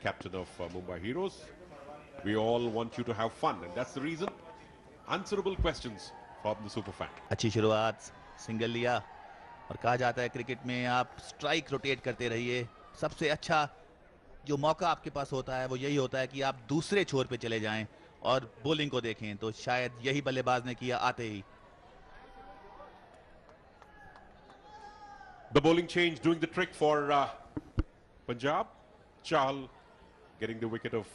captain of Mumbai Heroes. We all want you to have fun, and that's the reason. Answerable questions from the super fan. अच्छी शुरुआत, single लिया और कहा जाता है cricket में आप स्ट्राइक रोटेट करते रहिए. सबसे अच्छा जो मौका आपके पास होता है वो यही होता है कि आप दूसरे छोर पे चले जाएं और बॉलिंग को देखें. तो शायद यही बल्लेबाज ने किया आते ही. The bowling change doing the trick for Punjab. Chahal getting the wicket of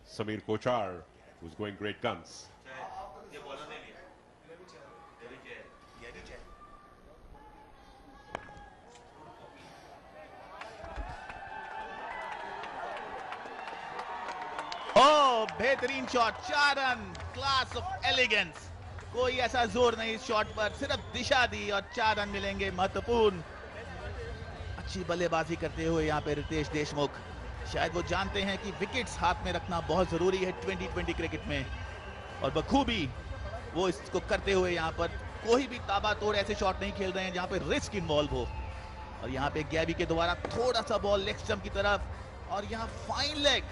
Sameer Kochar, who's going great guns. ओ बेहतरीन shot, 4 run, class of elegance. कोई ऐसा जोर नहीं इस शॉट पर, सिर्फ दिशा दी और 4 रन मिलेंगे. महत्वपूर्ण अच्छी बल्लेबाजी करते हुए यहाँ पे रितेश देशमुख. शायद वो जानते हैं कि विकेट्स हाथ में रखना बहुत जरूरी है 2020 क्रिकेट में, और बखूबी वो इसको करते हुए यहाँ पर कोई भी ताबड़तोड़ ऐसे शॉट नहीं खेल रहे हैं जहाँ पे रिस्क इन्वॉल्व हो. और यहाँ पे गैबी के द्वारा थोड़ा सा बॉल लेग स्टंप की तरफ, और यहाँ फाइन लेग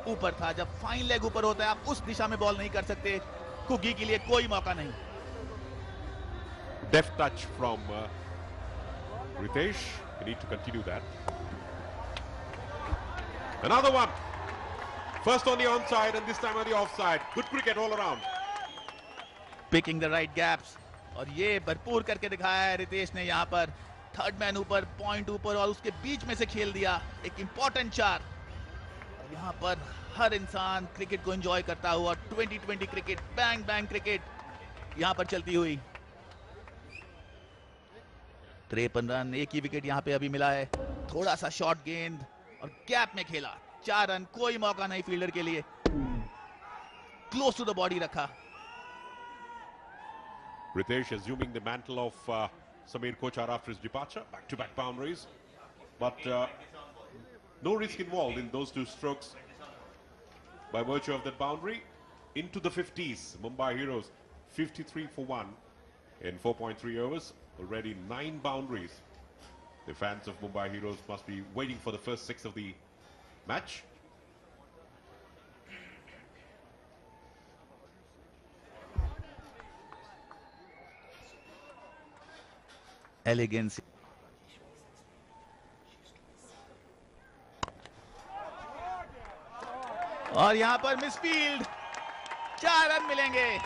ऊपर था. जब फाइन लेग ऊपर होता है आप उस दिशा में बॉल नहीं कर सकते. कुकी के लिए कोई मौका नहीं. Deft touch from Ritesh. We need to continue that. Another one. First on the onside and this time on the offside. Good cricket all around. Picking the right gaps. और ये भरपूर करके दिखाया है रितेश ने यहाँ पर. थर्ड मैन ऊपर, पॉइंट ऊपर और उसके बीच में से खेल दिया एक इंपॉर्टेंट 4. यहाँ पर हर इंसान क्रिकेट को एंजॉय करता हुआ 2020 क्रिकेट, बैंग बैंग क्रिकेट यहाँ पर चलती हुई. 53 रन, एक ही विकेट यहाँ पे अभी मिला है. थोड़ा सा शॉर्ट गेंद और गैप में खेला. 4 रन, कोई मौका नहीं फील्डर के लिए. क्लोज टू द बॉडी रखा. Ritesh assuming the mantle of Sameer Kochar after his departure. Back-to-back boundaries. But no risk involved in those two strokes. By virtue of that boundary, into the 50s. Mumbai Heroes 53 for 1 in 4.3 overs. Already 9 boundaries. The fans of Mumbai Heroes must be waiting for the first 6 of the match. Elegance. और यहां पर misfield. 4 run मिलेंगे.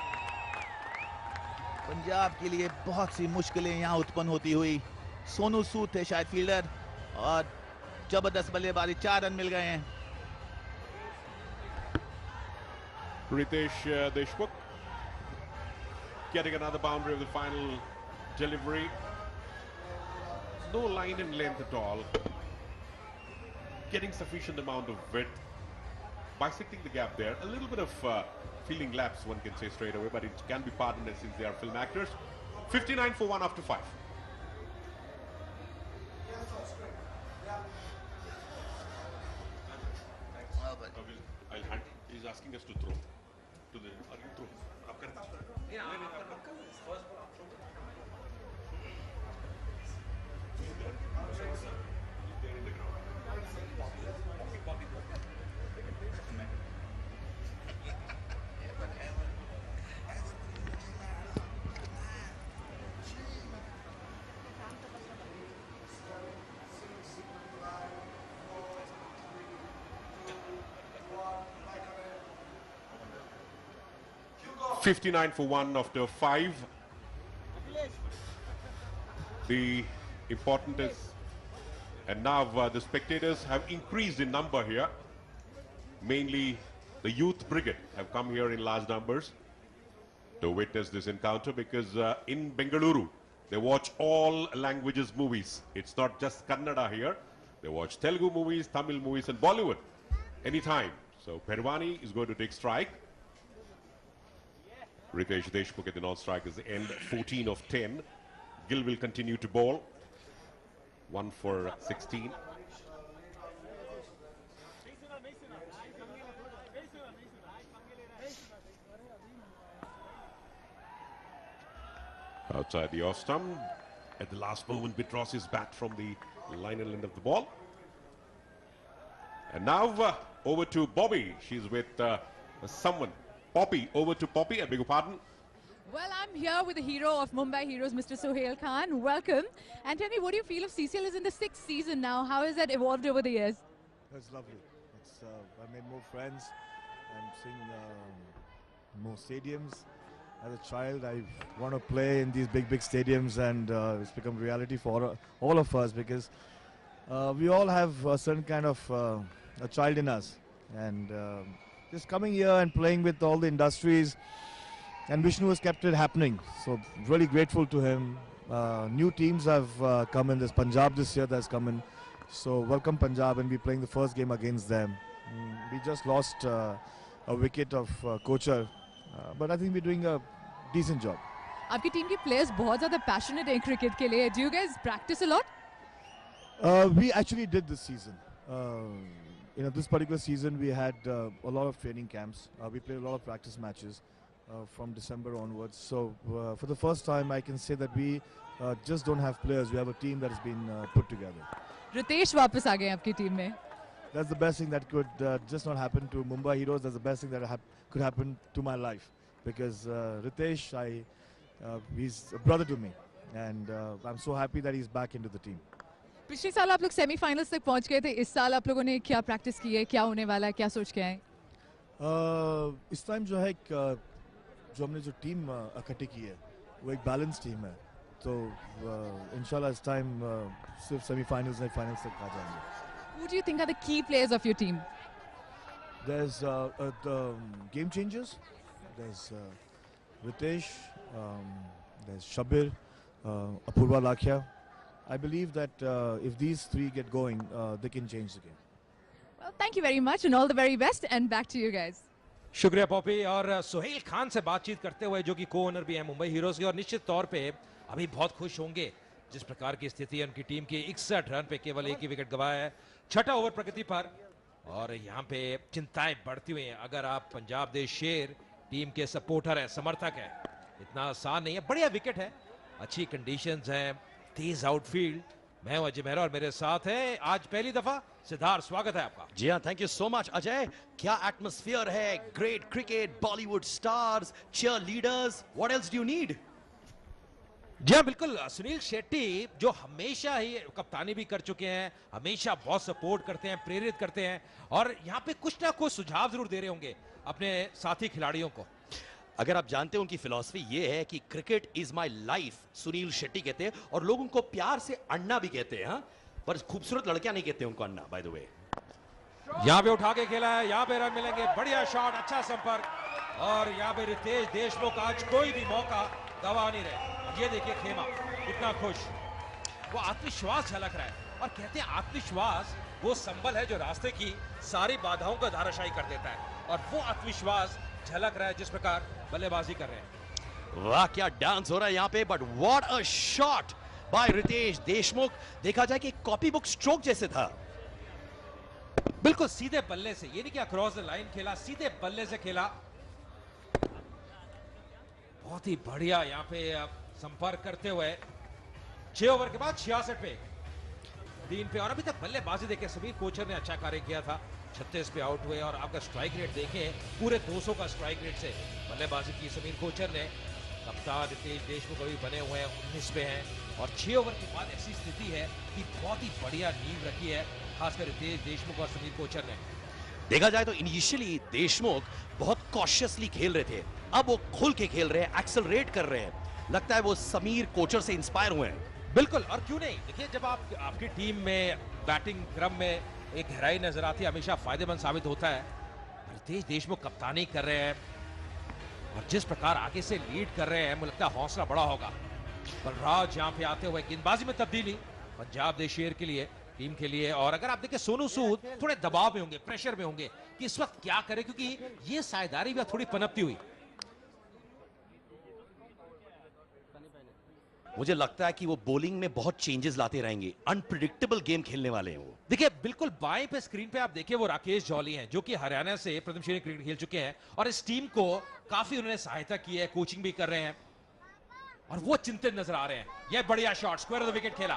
पंजाब के लिए बहुत सी मुश्किलें यहां उत्पन्न होती हुई. सोनू सूद थे शायद फील्डर, और जबरदस्त बल्लेबाजी. 4 रन मिल गए हैं. Ritesh Deshmukh getting another boundary of the final delivery. No line and length at all. Getting sufficient amount of width. Bisecting the gap there. A little bit of fielding lapse, one can say straight away, but it can be pardoned since they are film actors. 59 for 1 after 5. I'll hand. He's asking us to throw. To the. Are you throw? आप कर दीजिए. They're in the ground. 59 for 1 after 5. The important is, and now the spectators have increased in number here. Mainly the youth brigade have come here in large numbers to witness this encounter, because in Bengaluru they watch all languages movies. It's not just Kannada here. They watch Telugu movies, Tamil movies and Bollywood anytime. So Perwani is going to take strike. Ritesh Deshmukh at the non-strike is the end, 14 of 10. Gill will continue to bowl. 1 for 16. Outside the off stump. At the last moment withdraws his bat from the line and end of the ball. And now over to Bobby. She's with someone. Poppy. Over to Poppy. I beg your pardon. Well, I'm here with the hero of Mumbai Heroes, Mr. Sohail Khan. Welcome. And tell me, what do you feel of CCL is in the 6th season now? How has that evolved over the years? It's lovely. I made more friends. I'm seeing more stadiums. As a child, I want to play in these big stadiums, and it's become reality for all of us, because we all have a certain kind of a child in us. And just coming here and playing with all the industries, and Vishnu has kept it happening. So really grateful to him. New teams have come in. There's Punjab this year that's come in. So welcome Punjab, and we're playing the first game against them. We just lost a wicket of Kochar, but I think we're doing a decent job. आपकी team के players बहुत ज़्यादा passionate हैं cricket के लिए. Do you guys practice a lot? We actually did this season. This particular season we had a lot of training camps. We played a lot of practice matches from December onwards. So for the first time I can say that we just don't have players. We have a team that has been put together. Ritesh वापस आ गए हैं आपकी team में. That's the best thing that could just not happen to Mumbai Heroes. That's the best thing that could happen to my life, because Ritesh, he's a brother to me, and I'm so happy that he's back into the team. पिछले साल आप लोग semifinals तक पहुंच गए थे. इस साल आप लोगों ने क्या प्रैक्टिस की है, क्या होने वाला है, क्या सोच के आए? इस टाइम जो है जो हमने जो टीम इकट्ठी की है वो एक बैलेंस टीम है. तो इंशाल्लाह इस टाइम सिर्फ सेमीफाइनल्स नहीं, फाइनल्स तक आ जाएंगे. Who do you think are the key players of your team? There's the game changers. There's Ritesh. There's Shabir, Apurva Lakhia. I believe that if these three get going, they can change the game. Well, thank you very much and all the very best, and back to you guys. शुक्रिया Poppy. और सोहेल खान से बातचीत करते हुए, जो कि को owner भी हैं मुंबई हीरोज के, और निश्चित तौर पे अभी बहुत खुश होंगे जिस प्रकार की स्थिति है उनकी टीम की. 61 रन पे केवल एक ही विकेट गंवाया है, 6ठा ओवर प्रगति पर, और यहाँ पे चिंताएं बढ़ती हुई हैं. अगर आप पंजाब देश शेर टीम के सपोर्टर है, समर्थक है, इतना आसान नहीं है. बढ़िया विकेट है, अच्छी कंडीशंस हैं, तेज आउटफील्ड. मैं हूं अजय मेहरा और मेरे साथ है आज पहली दफा सिद्धार्थ. स्वागत है आपका. जी हाँ, thank you so much Ajay. क्या एटमॉस्फेयर है, great cricket, Bollywood stars, cheer leaders, what else do you need? जी हाँ, बिल्कुल. सुनील शेट्टी जो हमेशा ही कप्तानी भी कर चुके हैं, हमेशा बहुत सपोर्ट करते हैं, प्रेरित करते हैं, और यहाँ पे कुछ ना कुछ सुझाव जरूर दे रहे होंगे अपने साथी खिलाड़ियों को. अगर आप जानते हैं उनकी फिलॉसफी ये है कि cricket is my life, Sunil Shetty कहते हैं, और लोग उनको प्यार से अन्ना भी कहते हैं. पर खूबसूरत लड़कियां नहीं कहते उनको अन्ना, बाय द वे. यहाँ पे उठा के खेला है, यहाँ पे रन मिलेंगे. बढ़िया शॉट, अच्छा संपर्क, और यहाँ पे रितेश देशमुख आज कोई भी मौका गवा नहीं रहे. ये देखिए खेमा कितना खुश, वो आत्मविश्वास झलक रहा है. और कहते हैं आत्मविश्वास वो संबल है जो रास्ते की सारी बाधाओं को धाराशायी कर देता है, और वो आत्मविश्वास झलक रहा है जिस प्रकार बल्लेबाजी कर रहे हैं. वाह, क्या डांस हो रहा है यहाँ पे. But what a shot by Ritesh Deshmukh. देखा जाए कि कॉपी बुक स्ट्रोक जैसे था. बिल्कुल सीधे बल्ले से, ये नहीं कि अक्रॉस द लाइन खेला, सीधे बल्ले से खेला. बहुत ही बढ़िया यहाँ पे संपर्क करते हुए 6 ओवर के बाद 66 पे 3 पे. और अभी तक बल्लेबाजी देखे समीर कोचर ने अच्छा कार्य किया था, 36 पे आउट हुए. और आपका स्ट्राइक रेट देखें, पूरे 200 का स्ट्राइक रेट से बल्लेबाजी की समीर कोचर ने. कप्तान रितेश देशमुख अभी बने हुए हैं, 19 पे हैं, और 6 ओवर के बाद ऐसी स्थिति है कि बहुत ही बढ़िया नींव रखी है, खासकर रितेश देशमुख और समीर कोचर ने. देखा जाए तो इनिशियली देशमुख बहुत कॉशियसली खेल रहे थे, अब वो खुल के खेल रहे हैं, एक्सेलरेट कर रहे हैं. लगता है वो समीर कोचर से इंस्पायर हुए हैं. बिल्कुल, और क्यों नहीं. देखिए, जब आपकी टीम में बैटिंग क्रम में एक गहराई नजर आती है, हमेशा फायदेमंद साबित होता है. रितेश देशमुख कप्तानी कर रहे हैं, और जिस प्रकार आगे से लीड कर रहे हैं, मुझे लगता है हौसला बड़ा होगा. बलराज यहाँ पे आते हुए गेंदबाजी में तब्दीली पंजाब देश शेर के लिए, टीम के लिए. और अगर आप देखें, सोनू सूद थोड़े दबाव में होंगे, प्रेशर में होंगे कि इस वक्त क्या करें, क्योंकि ये साझेदारी भी थोड़ी पनपती हुई. मुझे लगता है कि वो बॉलिंग में बहुत चेंजेस लाते रहेंगे, अनप्रिडिक्टेबल गेम खेलने वाले हैं वो. देखिए, बिल्कुल बाएं पे स्क्रीन पे आप देखिए, वो राकेश जौली हैं, जो कि हरियाणा से प्रथम श्रेणी क्रिकेट खेल चुके हैं, और इस टीम को काफी उन्होंने सहायता की है, कोचिंग भी कर रहे हैं, और वो चिंतित नजर आ रहे हैं. यह बढ़िया shot, square of the wicket खेला,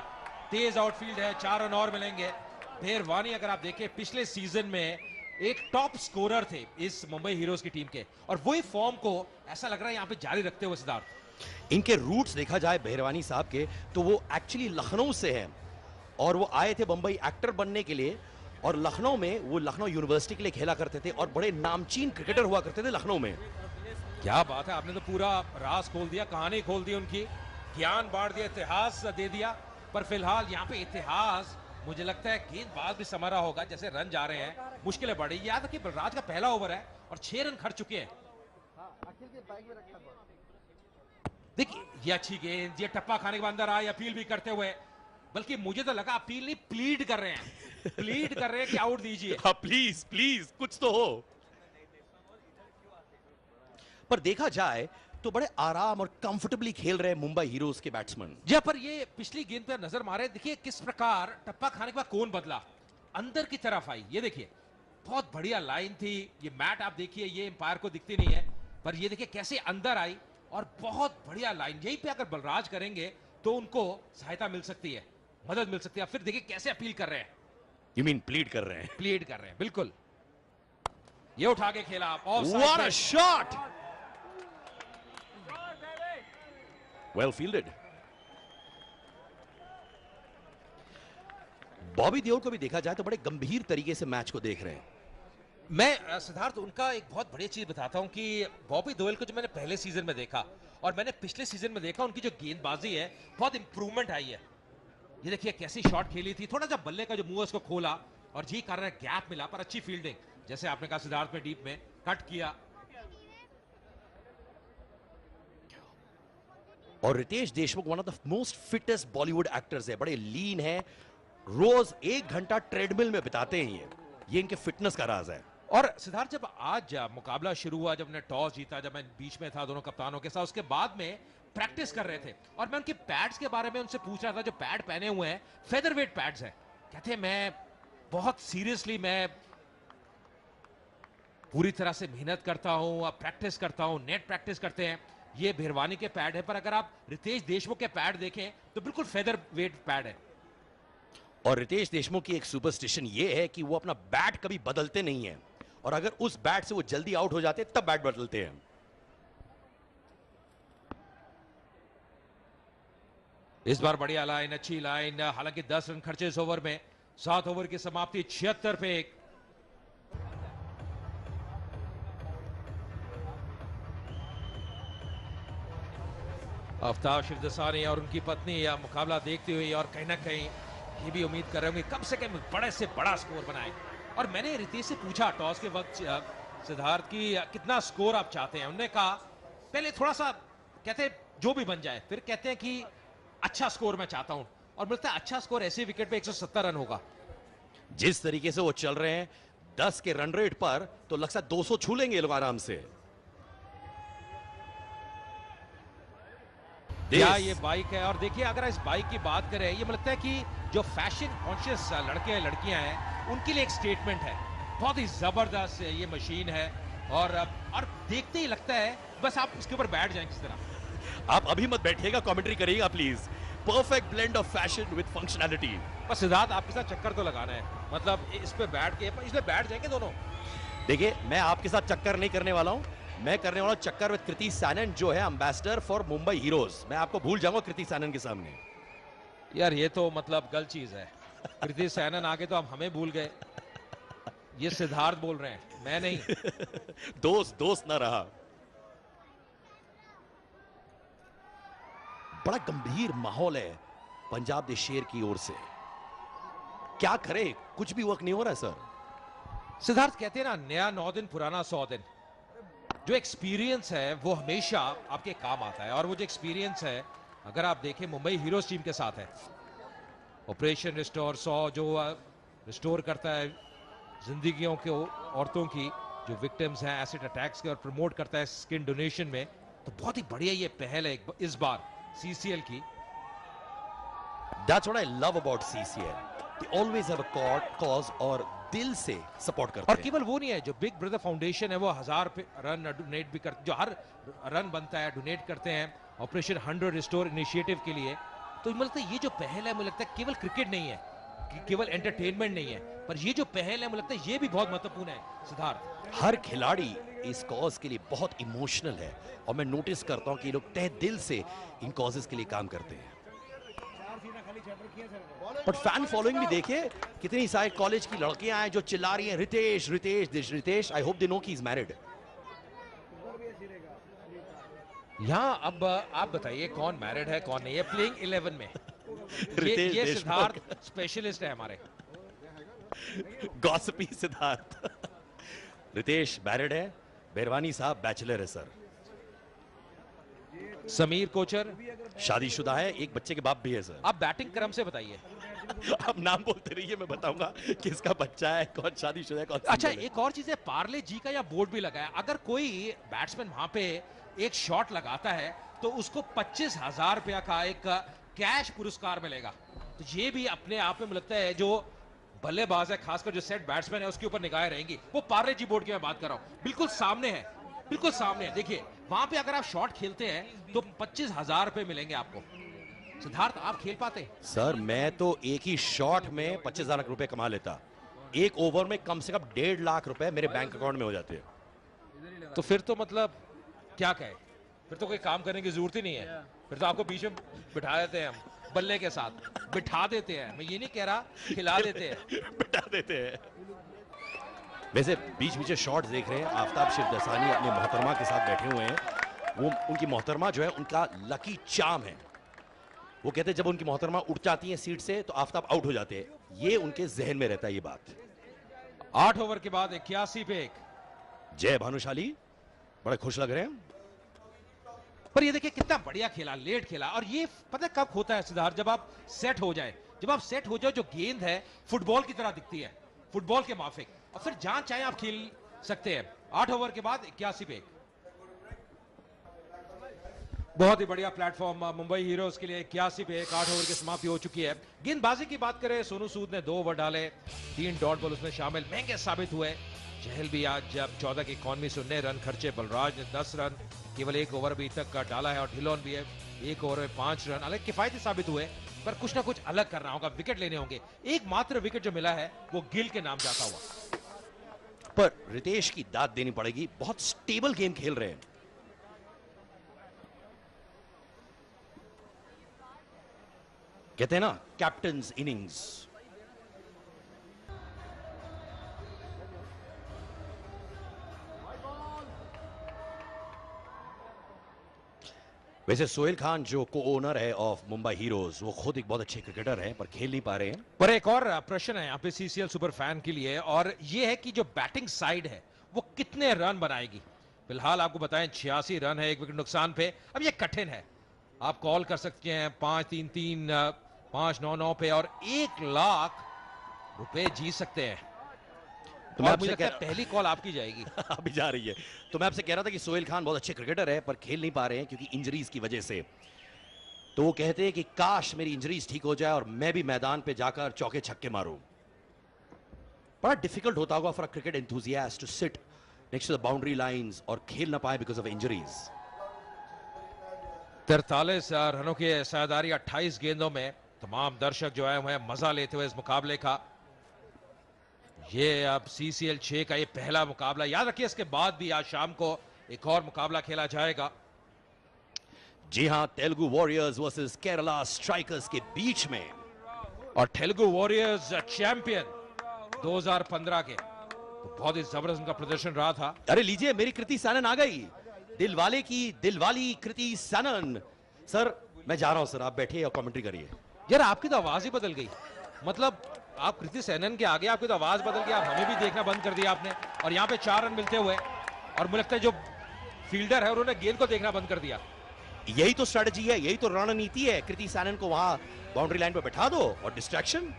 तेज आउटफील्ड है, 4 रन और मिलेंगे. बेरवानी अगर आप देखें पिछले सीजन में एक टॉप स्कोरर थे इस मुंबई हीरोज की टीम के, और वही फॉर्म को ऐसा लग रहा है यहाँ पे जारी रखते हुए सिद्धार्थ। इनके रूट्स देखा जाए बेहरवानी साहब के, तो वो एक्चुअली लखनऊ से हैं और वो आए थे बंबई एक्टर बनने के लिए, और लखनऊ में वो लखनऊ यूनिवर्सिटी के लिए खेला करते थे और बड़े नामचीन क्रिकेटर हुआ करते थे लखनऊ में। क्या बात है, आपने तो पूरा राज खोल दिया, कहानी खोल दी उनकी, ज्ञान बांट दिया, इतिहास दे दिया। पर फिलहाल यहाँ पे इतिहास, मुझे लगता है गेंदबाज भी समरा होगा, जैसे रन जा रहे हैं, मुश्किलें बढ़ी। याद है कि बलराज का पहला ओवर है और 6 रन खर्च चुके हैं। देखिए ये अच्छी गेंद, ये टप्पा खाने के बाद अंदर आए, अपील भी करते हुए, बल्कि मुझे तो लगा अपील नहीं, प्लीड कर रहे हैं, प्लीड कर रहे हैं कि आउट दीजिए। हाँ प्लीज प्लीज कुछ तो हो। पर देखा जाए तो बड़े आराम और कंफर्टेबली खेल रहे मुंबई हीरोज के बैट्समैन। जहां पर ये पिछली गेंद पर नजर मारे, देखिए किस प्रकार टप्पा खाने के बाद कौन बदला, अंदर की तरफ आई। ये देखिए बहुत बढ़िया लाइन थी, ये मैट आप देखिए, ये एम्पायर को दिखती नहीं है, पर ये देखिए कैसे अंदर आई और बहुत बढ़िया लाइन। यहीं पे अगर बलराज करेंगे तो उनको सहायता मिल सकती है, मदद मिल सकती है। फिर देखिए कैसे अपील कर रहे हैं। यू मीन प्लीड कर रहे हैं? प्लीड कर रहे हैं, बिल्कुल। ये उठा के खेला, what a shot, well fielded. Bobby Deol को भी देखा जाए तो बड़े गंभीर तरीके से मैच को देख रहे हैं। मैं सिद्धार्थ उनका एक बहुत बड़ी चीज बताता हूं कि बॉबी देओल को जो मैंने पहले सीजन में देखा और मैंने पिछले सीजन में देखा, उनकी जो गेंदबाजी है बहुत इंप्रूवमेंट आई है। ये देखिए कैसी शॉट खेली थी, थोड़ा सा बल्ले का जो मुंह है उसको खोला और जी कारण गैप मिला, पर अच्छी फील्डिंग, जैसे आपने कहा सिद्धार्थ में डीप में कट किया। और Ritesh Deshmukh one of the most fittest Bollywood actors है, बड़े लीन है, रोज 1 घंटा ट्रेडमिल में बिताते हैं। ये इनके फिटनेस का राज है। और सिद्धार्थ जब आज मुकाबला शुरू हुआ, जब ने टॉस जीता, जब मैं बीच में था दोनों कप्तानों के साथ, उसके बाद में प्रैक्टिस कर रहे थे और मैं उनके पैड्स के बारे में उनसे पूछ रहा था। जो पैड पहने हुए हैं फेदरवेट पैड्स हैं। कहते हैं मैं बहुत सीरियसली, मैं पूरी तरह से मेहनत करता हूं, प्रैक्टिस करता हूं, नेट प्रैक्टिस करते हैं। ये बेरवानी के पैड है, पर अगर आप रितेश देशमुख के पैड देखें तो बिल्कुल फेदर वेट पैड है। और रितेश देशमुख की एक सुपरस्टिशन ये है कि वो अपना बैट कभी बदलते नहीं है, और अगर उस बैट से वो जल्दी आउट हो जाते तब बैट बदलते हैं। इस बार बढ़िया लाइन, अच्छी लाइन, हालांकि 10 रन खर्चे इस ओवर में। 7 ओवर की समाप्ति 76 पे 1। आफ्ताब शिवदसानी और उनकी पत्नी या मुकाबला देखती हुई और कहीं ना कहीं ये भी उम्मीद कर रहे होंगे कम से कम बड़े से बड़ा स्कोर बनाए। और मैंने रितेश से पूछा टॉस के वक्त सिद्धार्थ की कितना स्कोर आप चाहते हैं, उन्होंने कहा पहले थोड़ा सा कहते जो भी बन जाए, फिर कहते हैं कि अच्छा स्कोर मैं चाहता हूं, और मिलता है अच्छा स्कोर ऐसे विकेट पे 170 रन होगा। जिस तरीके से वो चल रहे हैं 10 के रन रेट पर, तो लगता है 200 छू लेंगे ये लोग आराम से। या ये बाइक है, और देखिए अगर इस बाइक की बात करें, ये मुझे लगता है कि जो फैशन कॉन्शियस लड़के हैं लड़कियां हैं उनके लिए एक स्टेटमेंट है। बहुत ही जबरदस्त ये मशीन है, और देखते ही लगता है बस आप उसके ऊपर बैठ जाएं किस तरह। आप अभी मत बैठिएगा, कमेंट्री करिएगा please. Perfect blend of fashion with functionality. पर सिद्धार्थ आपके साथ चक्कर तो लगाना है, मतलब इस पे बैठ के, इसमें बैठ जाएंगे दोनों। देखिए मैं आपके साथ चक्कर नहीं करने वाला हूं, मैं करने वाला चक्कर विद कृति सैनन, जो है एम्बेसडर फॉर मुंबई हीरोज। मैं आपको भूल जाऊंगा कृति सैनन के सामने। यार ये तो मतलब गलत चीज है। कृति सैनन आगे तो हम हमें भूल गए। ये सिद्धार्थ बोल रहे हैं, मैं नहीं। दोस्त ना रहा। बड़ा गंभीर माहौल है पंजाब दे शेर की ओर से। क्या करे, कुछ भी वर्क नहीं हो रहा है सर। सिद्धार्थ कहते हैं ना, नया 9 दिन पुराना 100 दिन। जो एक्सपीरियंस है वो हमेशा आपके काम आता है, और वो जो एक्सपीरियंस है अगर आप देखें मुंबई हीरोज टीम के साथ है। ऑपरेशन रिस्टोर 100 जो रिस्टोर करता है जिंदगियों के औरतों की जो विक्टिम्स हैं एसिड अटैक्स के, और प्रमोट करता है स्किन डोनेशन में, तो बहुत ही बढ़िया ये पहल है इस बार सीसीएल की। That's what I love about CCL. They always have a cause और दिल से सपोर्ट करते और हैं। केवल वो नहीं है, जो बिग ब्रदर फाउंडेशन है वो 1000 रन डोनेट भी करते, जो हर रन बनता है डोनेट करते हैं ऑपरेशन 100 रिस्टोर इनिशिएटिव के लिए। तो मुझे लगता है ये जो पहल है, मुझे लगता है केवल क्रिकेट नहीं है, केवल एंटरटेनमेंट नहीं है, पर ये जो पहल है मुझे लगता है ये भी बहुत महत्वपूर्ण है सिद्धार्थ। हर खिलाड़ी इस कॉज के लिए बहुत इमोशनल है और मैं नोटिस करता हूं कि ये लोग तहे दिल से इन कॉजेस के लिए काम करते हैं। बट फैन फॉलोइंग भी देखिए, कितनी सारे कॉलेज की लड़कियां हैं जो चिल्ला रही हैं Ritesh Ritesh Ritesh. I hope they know कि इज मैरिड। यहाँ अब आप बताइए कौन मैरिड है कौन नहीं है प्लेइंग 11 में। रितेश ये देशमुख। सिद्धार्थ स्पेशलिस्ट है हमारे। गॉसिपी सिद्धार्थ। रितेश मैरिड है, बेरवानी साहब बैचलर है सर। समीर कोचर शादीशुदा है, एक बच्चे के बाप भी है सर। आप बैटिंग क्रम से बताइए। आप नाम बोलते रहिए, मैं बताऊंगा किसका बच्चा है, कौन शादीशुदा है, कौन अच्छा single है। एक और चीज है, पार्ले जी का यहाँ बोर्ड भी लगा है। अगर कोई बैट्समैन वहां पे एक शॉट लगाता है तो उसको 25,000 रुपया का एक कैश पुरस्कार मिलेगा। तो ये भी अपने आप में मुझे लगता है जो बल्लेबाज है, खासकर जो सेट बैट्समैन है, उसके ऊपर निगाहें रहेंगी। वो पार्ले जी बोर्ड की मैं बात कर रहा हूँ, बिल्कुल सामने है, बिल्कुल सामने है। देखिए वहां पे अगर आप शॉट खेलते हैं तो 25,000 रुपए मिलेंगे आपको। सिद्धार्थ आप खेल पाते हैं? सर मैं तो एक ही शॉट में 25,000 रुपए कमा लेता। एक ओवर में कम से कम 1.5 लाख रुपए मेरे बैंक अकाउंट में हो जाते हैं। तो फिर तो मतलब क्या कहे, फिर तो कोई काम करने की जरूरत ही नहीं है। फिर तो आपको बीच में बिठा देते हैं, हम बल्ले के साथ बिठा देते हैं। मैं ये नहीं कह रहा, खिला देते हैं। बिठा देते हैं। वैसे बीच बीच शॉट देख रहे हैं, आफ्ताब शिवदसानी अपने मोहतरमा के साथ बैठे हुए हैं। वो उनकी मोहतरमा जो है उनका लकी चार्म है। वो कहते हैं जब उनकी मोहतरमा उठ जाती है सीट से तो आफ्ताब आउट हो जाते हैं। ये उनके जहन में रहता है ये बात। 8 ओवर के बाद 81 पे 1। जय भानुशाली बड़े खुश लग रहे हैं। पर ये देखिए कितना बढ़िया खेला, लेट खेला। और ये पता कब होता है सिद्धार्थ, जब आप सेट हो जाए। जब आप सेट हो जाए जो गेंद है फुटबॉल की तरह दिखती है, फुटबॉल के माफिक, और फिर जहां चाहे आप खेल सकते हैं। 8 ओवर के बाद 81 पे 1। बहुत ही बढ़िया प्लेटफॉर्म मुंबई हीरोज के लिए। 81 पे 1, 8 ओवर की समाप्ति हो चुकी है। गेंदबाजी की बात करें, सोनू सूद ने 2 ओवर डाले, 3 डॉट बॉल उसमें शामिल, महंगे साबित हुए। चहल भी आज जब 14 की इकॉनमी से 19 रन खर्चे, बलराज ने 10 रन, केवल 1 ओवर अभी तक का डाला है, और ढिलोन भी है 1 ओवर में 5 रन। अलग किफायती साबित हुए, पर कुछ ना कुछ अलग करना होगा, विकेट लेने होंगे। एकमात्र विकेट जो मिला है वो गिल के नाम जाता हुआ। पर रितेश की दाद देनी पड़ेगी, बहुत स्टेबल गेम खेल रहे हैं। कहते हैं ना कैप्टन्स इनिंग्स। वैसे सोहेल खान जो को ओनर है ऑफ मुंबई हीरोज, वो खुद एक बहुत अच्छे क्रिकेटर हैं पर खेल नहीं पा रहे हैं। पर एक और प्रश्न है यहाँ पे सीसीएल सुपर फैन के लिए, और ये है कि जो बैटिंग साइड है वो कितने रन बनाएगी। फिलहाल आपको बताएं 86 रन है, 1 विकेट नुकसान पे। अब ये कठिन है, आप कॉल कर सकते हैं 5-3-3, 5-9-9 पे, और 1 लाख रुपए जीत सकते हैं। तो मैं और आपसे मुझे लगता है कह पहली कॉल आपकी जाएगी। अभी जा रही है। तो मैं आपसे कह रहा था कि सोहेल खान बहुत अच्छे क्रिकेटर है पर खेल नहीं पा रहे हैं क्योंकि इंजरीज की वजह से। तो वो कहते हैं कि काश मेरी इंजरीज ठीक हो जाए और मैं भी मैदान पे जाकर चौके छक्के मारूं। बड़ा डिफिकल्ट होता होगा for a cricket enthusiast to sit next to the boundary lines और खेल ना पाए बिकॉज ऑफ इंजरीज। 43 रनों की साझेदारी 28 गेंदों में। तमाम दर्शक जो है वह मजा लेते हुए इस मुकाबले का। ये अब सीसीएल 6 का ये पहला मुकाबला। याद रखिए इसके बाद भी आज शाम को एक और मुकाबला खेला जाएगा। जी हां, Telugu warriors versus Kerala strikers के बीच में। और तेलुगु वॉरियर्स चैंपियन 2015 के, तो बहुत ही जबरदस्त उनका प्रदर्शन रहा था। अरे लीजिए, मेरी कृति सैनन आ गई। दिलवाले की दिलवाली कृति सैनन। सर मैं जा रहा हूं सर, आप बैठिए और कमेंट्री करिए। यार आपकी तो आवाज ही बदल गई, मतलब आप कृति सैनन के आगे आपकी तो आवाज बदल गई। आप हमें भी देखना बंद कर दिया आपने, और यहाँ पे 4 रन मिलते हुए, और मुझे लगता है जो फील्डर है उन्होंने गेंद को देखना बंद कर दिया। यही तो स्ट्रेटजी है, यही तो रणनीति है। कृति सैनन को वहां बाउंड्री लाइन पे बैठा दो और डिस्ट्रैक्शन।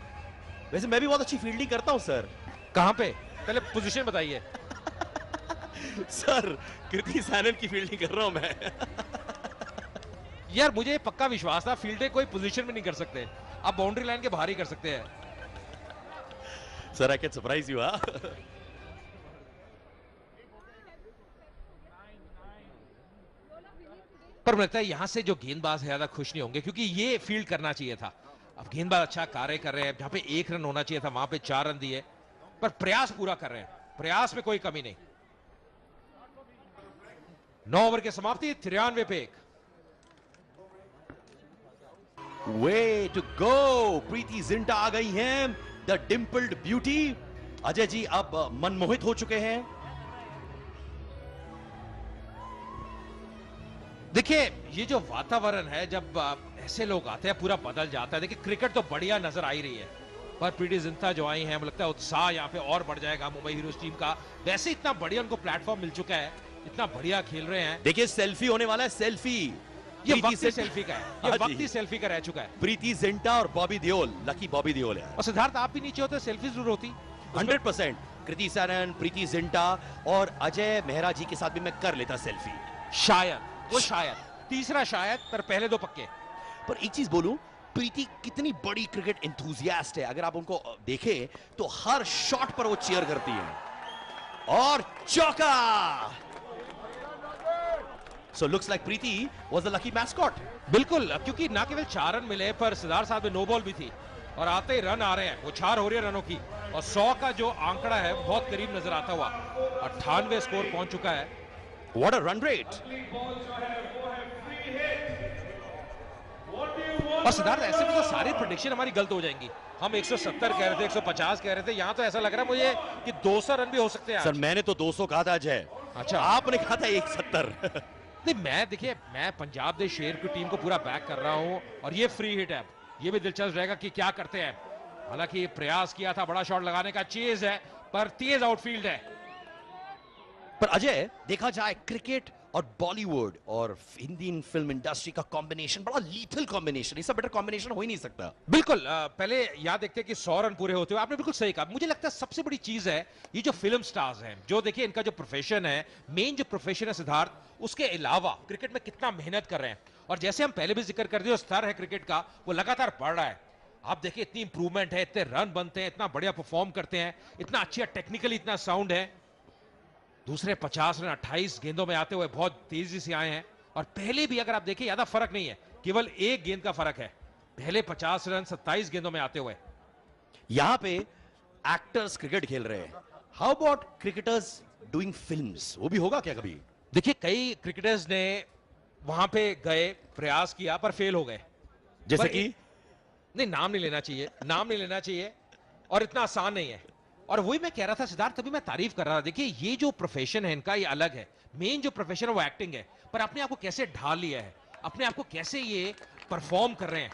वैसे मैं भी बहुत अच्छी फील्डिंग करता हूं सर। कहां पे, पहले पोजीशन बताइए। सर कृति सैनन की फील्डिंग कर रहा हूं मैं। यार मुझे पक्का विश्वास था फील्डर कोई पोजीशन में नहीं कर सकते, आप बाउंड्री लाइन के बाहर ही कर सकते हैं। Sir I can surprise you. पर मुझे लगता है यहां से जो गेंदबाज है ज्यादा खुश नहीं होंगे, क्योंकि ये फील्ड करना चाहिए था। अब गेंदबाज अच्छा कार्य कर रहे हैं, जहां पे 1 रन होना चाहिए था वहां पे 4 रन दिए, पर प्रयास पूरा कर रहे हैं, प्रयास में कोई कमी नहीं। 9 ओवर की समाप्ति, 93 पे 1। Way to go, Preity Zinta आ गई हैं, द डिम्पल्ड ब्यूटी। अजय जी अब मनमोहित हो चुके हैं। देखिए ये जो वातावरण है, जब ऐसे लोग आते हैं पूरा बदल जाता है। देखिए क्रिकेट तो बढ़िया नजर आ ही रही है, पर प्रीति जिंटा जो आई हैं, मुझे लगता है उत्साह यहाँ पे और बढ़ जाएगा मुंबई हीरोज टीम का। वैसे इतना बढ़िया उनको प्लेटफॉर्म मिल चुका है, इतना बढ़िया खेल रहे हैं। देखिए सेल्फी होने वाला है, सेल्फी। ये प्रीति वक्त ही सेल्फी का है, ये हाँ वक्त जी। ही सेल्फी का रह चुका है। प्रीति जिंटा और बॉबी देओल, लकी बॉबी देओल है। और सिद्धार्थ आप भी नीचे होते सेल्फी जरूर होती। 100%। कृति सैनन, प्रीति जिंटा और अजय मेहरा जी के साथ भी मैं कर लेता सेल्फी। शायद वो शायद तीसरा शायद, पर पहले 2 पक्के। पर एक चीज बोलूं, प्रीति कितनी बड़ी क्रिकेट एंथुसियास्ट है। अगर आप उनको देखें तो हर शॉट पर वो चीयर करती है। और चौका। सो looks like Preeti was the lucky mascot. बिल्कुल, क्योंकि ना केवल 4 रन मिले, पर सिद्धार्थ साहब में नो बॉल भी थी और आते ही रन आ रहे हैं, उछार हो रही है रनों की। और 100 का जो आंकड़ा है बहुत करीब नजर आता हुआ, 98 स्कोर पहुंच चुका है। What a run rate. और सिद्धार्थ ऐसे में तो सारी प्रेडिक्शन हमारी गलत हो जाएंगी। हम 170 कह रहे थे, 150 कह रहे थे, यहां तो ऐसा लग रहा है मुझे कि 200 रन भी हो सकते हैं सर आज। मैंने तो 200 कहा था अजय। अच्छा, आपने कहा था 170। नहीं देखिए मैं पंजाब दे शेर की टीम को पूरा बैक कर रहा हूं, और ये फ्री हिट है। ये भी दिलचस्प रहेगा कि क्या करते हैं। हालांकि प्रयास किया था बड़ा शॉट लगाने का, चेज है पर तेज आउटफील्ड है। पर अजय देखा जाए क्रिकेट और बॉलीवुड और हिंदी फिल्म इंडस्ट्री का कॉम्बिनेशन बड़ा लीथल कॉम्बिनेशन, इससे बेटर कॉम्बिनेशन हो ही नहीं सकता। बिल्कुल, पहले याद देखते हैं कि 100 रन पूरे होते हुए। आपने बिल्कुल सही कहा। मुझे लगता है सबसे बड़ी चीज है ये जो फिल्म स्टार्स हैं, जो देखिए इनका जो प्रोफेशन है, मेन जो प्रोफेशन है सिद्धार्थ, उसके अलावा क्रिकेट में कितना मेहनत कर रहे हैं। और जैसे हम पहले भी जिक्र कर दिए, स्तर है क्रिकेट का वो लगातार बढ़ रहा है। आप देखिए इतनी इंप्रूवमेंट है, इतने रन बनते हैं, इतना बढ़िया परफॉर्म करते हैं, इतना अच्छा टेक्निकली इतना साउंड है। दूसरे 50 रन 28 गेंदों में आते हुए बहुत तेजी से आए हैं। और पहले भी अगर आप देखिए ज्यादा फर्क नहीं है, केवल 1 गेंद का फर्क है। पहले 50 रन 27 गेंदों में आते हुए। यहां पे एक्टर्स क्रिकेट खेल रहे हैं, how about cricketers doing films, वो भी होगा क्या कभी? देखिए कई क्रिकेटर्स ने वहां पे गए, प्रयास किया, पर फेल हो गए। जैसे पर कि नहीं, नाम नहीं लेना चाहिए, नाम नहीं लेना चाहिए, और इतना आसान नहीं है। और वही मैं कह रहा था सिद्धार्थ, तभी मैं तारीफ कर रहा था। देखिए ये जो प्रोफेशन है इनका, ये अलग है। मेन जो प्रोफेशन है वो एक्टिंग है, पर अपने आप को कैसे ढाल लिया है, अपने आप को कैसे ये परफॉर्म कर रहे हैं।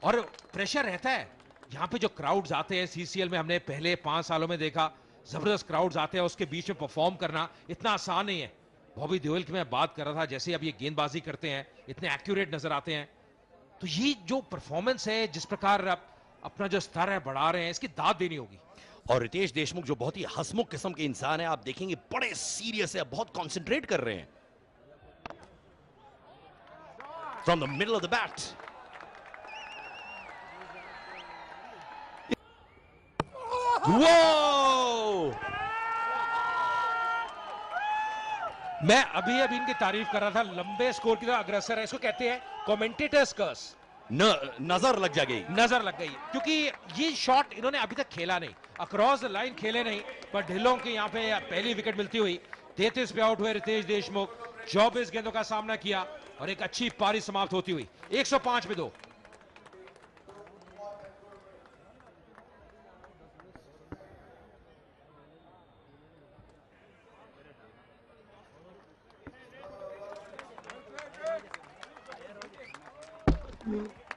और प्रेशर रहता है यहाँ पे। जो क्राउड्स आते हैं सीसीएल में, हमने पहले 5 सालों में देखा, जबरदस्त क्राउड्स आते हैं, उसके बीच में परफॉर्म करना इतना आसान नहीं है। बॉबी देओल की मैं बात कर रहा था, जैसे अब ये गेंदबाजी करते हैं, इतने एक्यूरेट नजर आते हैं। तो ये जो परफॉर्मेंस है, जिस प्रकार अपना जो स्तर है बढ़ा रहे हैं, इसकी दाद देनी होगी। और रितेश देशमुख जो बहुत ही हंसमुख किस्म के इंसान है, आप देखेंगे बड़े सीरियस है, बहुत कंसंट्रेट कर रहे हैं। From the middle of the bat, वो मैं अभी इनकी तारीफ कर रहा था, लंबे स्कोर की तरफ अग्रसर है, इसको कहते हैं कमेंटेटर्स कर्स। नजर लग जाएगी, नजर लग गई, क्योंकि ये शॉट इन्होंने अभी तक खेला नहीं, अक्रॉस द लाइन खेले नहीं। पर ढिल्लों की यहाँ पे पहली विकेट मिलती हुई 33 पे आउट हुए रितेश देशमुख। 24 गेंदों का सामना किया और एक अच्छी पारी समाप्त होती हुई 105 पे 2। Mm.